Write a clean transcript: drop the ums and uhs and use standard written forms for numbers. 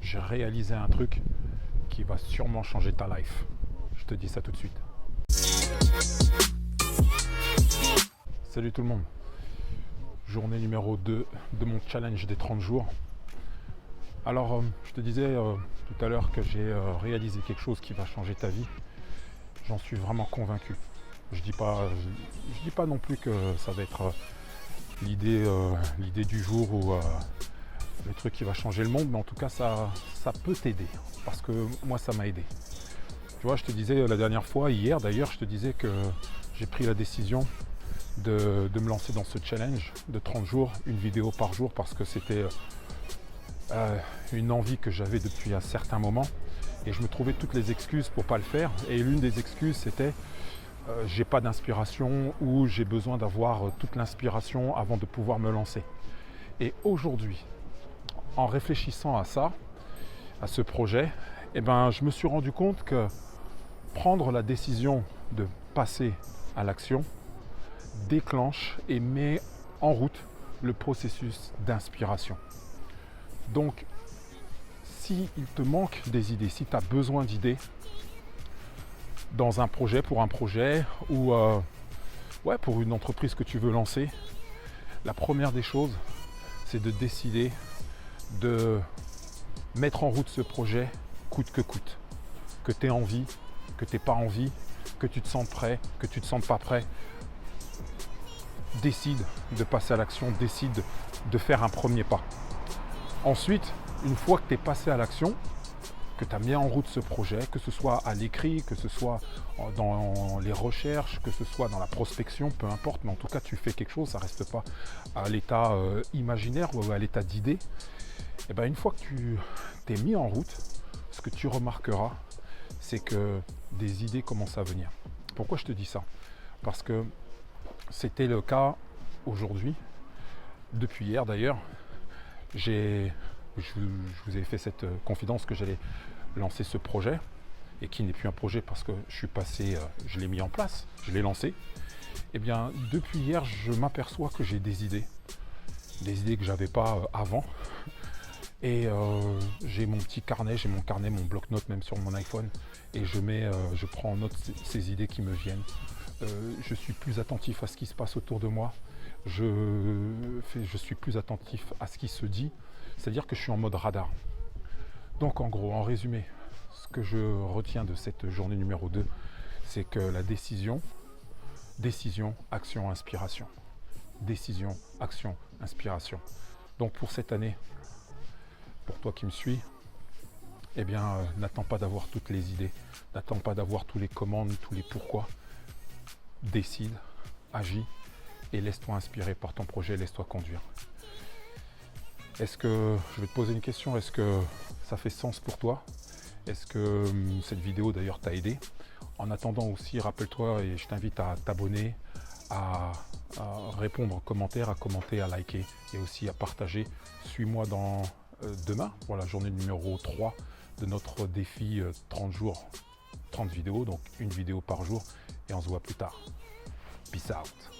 j'ai réalisé un truc qui va sûrement changer ta life. Je te dis ça tout de suite. Salut tout le monde. Journée numéro 2 de mon challenge des 30 jours. Alors, je te disais tout à l'heure que j'ai réalisé quelque chose qui va changer ta vie. J'en suis vraiment convaincu. Je dis pas non plus que ça va être l'idée du jour ou le truc qui va changer le monde, mais en tout cas ça peut t'aider, parce que moi ça m'a aidé. Tu vois, je te disais la dernière fois, hier d'ailleurs, je te disais que j'ai pris la décision de me lancer dans ce challenge de 30 jours, une vidéo par jour, parce que c'était une envie que j'avais depuis un certain moment, et je me trouvais toutes les excuses pour pas le faire. Et l'une des excuses, c'était j'ai pas d'inspiration, ou j'ai besoin d'avoir toute l'inspiration avant de pouvoir me lancer. Et aujourd'hui, en réfléchissant à ça, à ce projet, je me suis rendu compte que prendre la décision de passer à l'action déclenche et met en route le processus d'inspiration. Donc, s'il te manque des idées, si tu as besoin d'idées dans un projet, ou pour une entreprise que tu veux lancer, la première des choses, c'est de décider de mettre en route ce projet coûte que coûte. Que tu aies envie, que tu n'aies pas envie, que tu te sens prêt, que tu ne te sens pas prêt. Décide de passer à l'action, décide de faire un premier pas. Ensuite, une fois que tu es passé à l'action, que tu as mis en route ce projet, que ce soit à l'écrit, que ce soit dans les recherches, que ce soit dans la prospection, peu importe, mais en tout cas tu fais quelque chose, ça ne reste pas à l'état imaginaire ou à l'état d'idée. Une fois que tu t'es mis en route, ce que tu remarqueras, c'est que des idées commencent à venir. Pourquoi je te dis ça? Parce que c'était le cas aujourd'hui, depuis hier d'ailleurs. Je vous ai fait cette confidence que j'allais lancer ce projet, et qui n'est plus un projet parce que je l'ai mis en place, je l'ai lancé. Depuis hier, je m'aperçois que j'ai des idées que j'avais pas avant. Et j'ai mon petit carnet, mon bloc-notes même sur mon iPhone, et je prends en note ces idées qui me viennent. Je suis plus attentif à ce qui se passe autour de moi. Je suis plus attentif à ce qui se dit, c'est-à-dire que je suis en mode radar. Donc en gros, en résumé, ce que je retiens de cette journée numéro 2, c'est que la décision, action, inspiration. Décision, action, inspiration. Donc pour cette année, pour toi qui me suis, n'attends pas d'avoir toutes les idées, n'attends pas d'avoir tous les commandes, tous les pourquoi. Décide, agis et laisse-toi inspirer par ton projet, laisse-toi conduire. Je vais te poser une question, est-ce que ça fait sens pour toi? Est-ce que cette vidéo d'ailleurs t'a aidé? En attendant aussi, rappelle-toi, et je t'invite à t'abonner, à répondre aux commentaires, à commenter, à liker et aussi à partager. Suis-moi demain pour la journée numéro 3 de notre défi 30 jours, 30 vidéos, donc une vidéo par jour, et on se voit plus tard. Peace out.